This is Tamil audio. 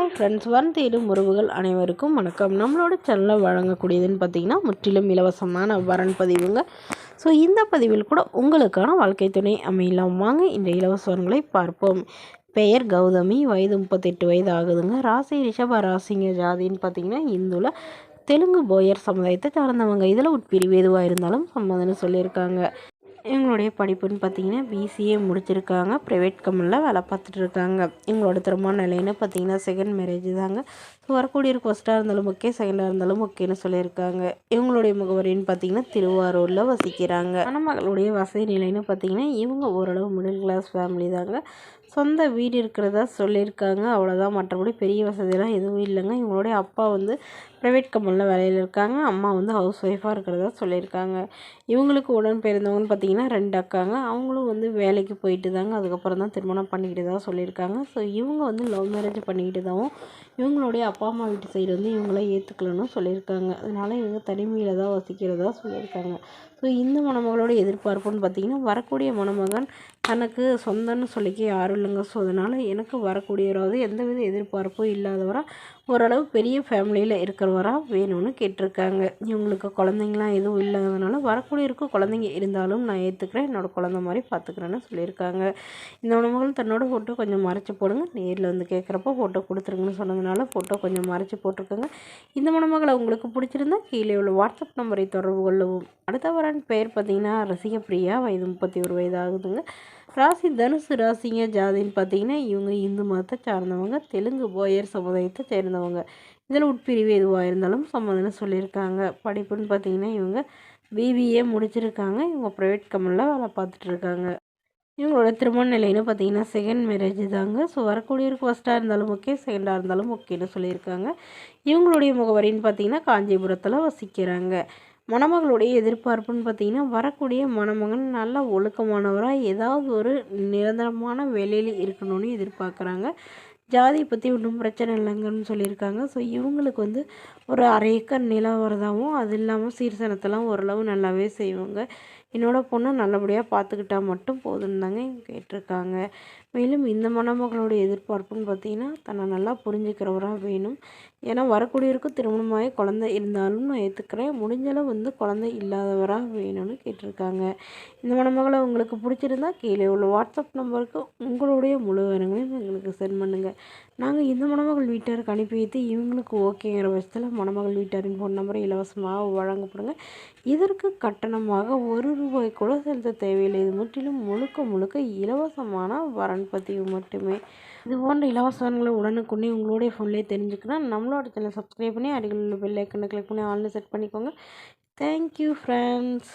ஹாய் ஃப்ரெண்ட்ஸ், வரன் தேடும் உறவுகள் அனைவருக்கும் வணக்கம். நம்மளோட சேனலில் வழங்கக்கூடியதுன்னு பார்த்திங்கன்னா முற்றிலும் இலவசமான வரன் பதிவுங்க. ஸோ இந்த பதிவில் கூட உங்களுக்கான வாழ்க்கை துணை அமையலாம். வாங்க இந்த இலவச வரன்களை பார்ப்போம். பெயர் கௌதமி, வயது 38 வயது ஆகுதுங்க. ராசி ரிஷப ராசிங்க. ஜாதின்னு பார்த்திங்கன்னா இந்துல தெலுங்கு போயர் சமுதாயத்தை சார்ந்தவங்க. இதில் உட்பிரிவு எதுவாக இருந்தாலும் சம்மதம்னு சொல்லியிருக்காங்க. இவங்களுடைய படிப்புன்னு பார்த்தீங்கன்னா பிசிஏ முடிச்சிருக்காங்க. ப்ரைவேட் கம்பெனியில் வேலை பார்த்துட்டு இருக்காங்க. இவங்களோட திருமண நிலைன்னு பார்த்தீங்கன்னா செகண்ட் மேரேஜ் தாங்க. ஸோ வரக்கூடிய ஃபர்ஸ்ட்டாக இருந்தாலும் ஓகே, செகண்டாக இருந்தாலும் ஓகேன்னு சொல்லியிருக்காங்க. இவங்களுடைய முகவரின்னு பார்த்தீங்கன்னா திருவாரூரில் வசிக்கிறாங்க. மணமகளுடைய வசதி நிலைன்னு பார்த்தீங்கன்னா இவங்க ஓரளவு மிடில் கிளாஸ் ஃபேமிலி தாங்க. சொந்த வீடு இருக்கிறதா சொல்லியிருக்காங்க. அவ்வளோதான், மற்றபடி பெரிய வசதியெல்லாம் எதுவும் இல்லைங்க. இவங்களுடைய அப்பா ப்ரைவேட் கம்பெனியில் வேலையில் இருக்காங்க. அம்மா ஹவுஸ் ஒய்ஃபாக இருக்கிறதா சொல்லியிருக்காங்க. இவங்களுக்கு உடன் பிறந்தவங்கன்னு பார்த்தீங்கன்னா 2 அக்காங்க. அவங்களும் வேலைக்கு போயிட்டு தாங்க அதுக்கப்புறம் தான் திருமணம் பண்ணிக்கிட்டு தான் சொல்லியிருக்காங்க. ஸோ இவங்க லவ் மேரேஜ் பண்ணிக்கிட்டு தான் இவங்களுடைய அப்பா அம்மா வீட்டு சைடு இவங்கள ஏற்றுக்கலன்னு சொல்லியிருக்காங்க. அதனால் இவங்க தனிமையில் தான் வசிக்கிறதா சொல்லியிருக்காங்க. ஸோ இந்த மணமகளோட எதிர்பார்ப்புன்னு பார்த்திங்கன்னா வரக்கூடிய மணமகன் தனக்கு சொந்தம்னு சொல்லிக்க யாரும் இல்லைங்க. ஸோ அதனால் எனக்கு வரக்கூடியவராவது எந்தவித எதிர்பார்ப்பும் இல்லாதவராக ஓரளவு பெரிய ஃபேமிலியில் இருக்கிறவராக வேணும்னு கேட்டிருக்காங்க. இவங்களுக்கு குழந்தைங்களாம் எதுவும் இல்லாததுனால வரக்கூடியவருக்கு குழந்தைங்க இருந்தாலும் நான் ஏற்றுக்கிறேன், என்னோடய குழந்தை மாதிரி பார்த்துக்கிறேன்னு சொல்லியிருக்காங்க. இந்த மணமகள் தன்னோட ஃபோட்டோ கொஞ்சம் மறைச்சி போடுங்க, நேரில் கேட்குறப்போ ஃபோட்டோ கொடுத்துருங்கன்னு சொன்னதுனால ஃபோட்டோ கொஞ்சம் மறைச்சி போட்டிருக்காங்க. இந்த மணமகளை உங்களுக்கு பிடிச்சிருந்தா கீழே உள்ள வாட்ஸ்அப் நம்பரை தொடர்பு கொள்ளவும். அடுத்த வரன் பெயர் பார்த்திங்கன்னா ரசிகப்பிரியா, வயது 31 வயது ஆகுதுங்க. ராசி தனுசு ராசிங்க. ஜாதின்னு பார்த்தீங்கன்னா இவங்க இந்து மதத்தை சார்ந்தவங்க, தெலுங்கு போயர் சமுதாயத்தை சேர்ந்தவங்க. இதில் உட்பிரிவு எதுவாக இருந்தாலும் சம்மதம்னு சொல்லியிருக்காங்க. படிப்புன்னு பார்த்தீங்கன்னா இவங்க பிபிஏ முடிச்சிருக்காங்க. இவங்க ப்ரைவேட் கம்பெனியில் வேலை பார்த்துட்டு இருக்காங்க. இவங்களோட திருமண நிலைன்னு பார்த்தீங்கன்னா செகண்ட் மேரேஜ் தாங்க. ஸோ வரக்கூடியவருக்கு ஃபஸ்ட்டாக இருந்தாலும் ஓகே, செகண்டாக இருந்தாலும் ஓகேன்னு சொல்லியிருக்காங்க. இவங்களுடைய முகவரின்னு பார்த்தீங்கன்னா காஞ்சிபுரத்தில் வசிக்கிறாங்க. மணமகளுடைய எதிர்பார்ப்புன்னு பார்த்தீங்கன்னா வரக்கூடிய மணமகன் நல்ல ஒழுக்கமானவராக ஏதாவது ஒரு நிரந்தரமான வேலையில் இருக்கணும்னு எதிர்பார்க்குறாங்க. ஜாதியை பற்றி ஒன்றும் பிரச்சனை இல்லைங்கன்னு சொல்லியிருக்காங்க. ஸோ இவங்களுக்கு ஒரு 1/2 ஏக்கர் நிலம் வரதாகவும் அது இல்லாமல் சீர்சனத்தெல்லாம் ஓரளவு நல்லாவே செய்வாங்க. என்னோடய பொண்ணை நல்லபடியாக பார்த்துக்கிட்டா மட்டும் போதுன்னு தாங்க கேட்டிருக்காங்க. மேலும் இந்த மணமகளோடைய எதிர்பார்ப்புன்னு பார்த்தீங்கன்னா தன்னை நல்லா புரிஞ்சுக்கிறவராக வேணும். ஏன்னா வரக்கூடியவருக்கு திருமணமாகி குழந்தை இருந்தாலும் நான் ஏற்றுக்கிறேன், முடிஞ்சளவு குழந்தை இல்லாதவராக வேணும்னு கேட்டிருக்காங்க. இந்த மணமகளை உங்களுக்கு பிடிச்சிருந்தா கீழே உள்ள வாட்ஸ்அப் நம்பருக்கு உங்களுடைய முழு விவரங்களையும் எங்களுக்கு சென்ட் பண்ணுங்கள். நாங்கள் இந்த மணமகள் வீட்டாருக்கு அனுப்பி வைத்து இவங்களுக்கு ஓகேங்கிற பட்சத்தில் மணமகள் வீட்டாரின் ஃபோன் நம்பரை இலவசமாக வழங்கப்படுங்க. இதற்கு கட்டணமாக ₹1 கூட செலுத்த தேவையில்லை. இது முற்றிலும் முழுக்க இலவசமான வரன் பதிவு மட்டுமே. இது போன்ற இலவசங்களை உடனுக்குடனே உங்களுடைய ஃபோன்லேயே தெரிஞ்சுக்கணும். நம்மளோட சேனலை சப்ஸ்கிரைப் பண்ணி அருகில் உள்ள பெல் ஐக்கனை கிளிக் பண்ணி ஆல்னு செட் பண்ணிக்கோங்க. Thank you friends.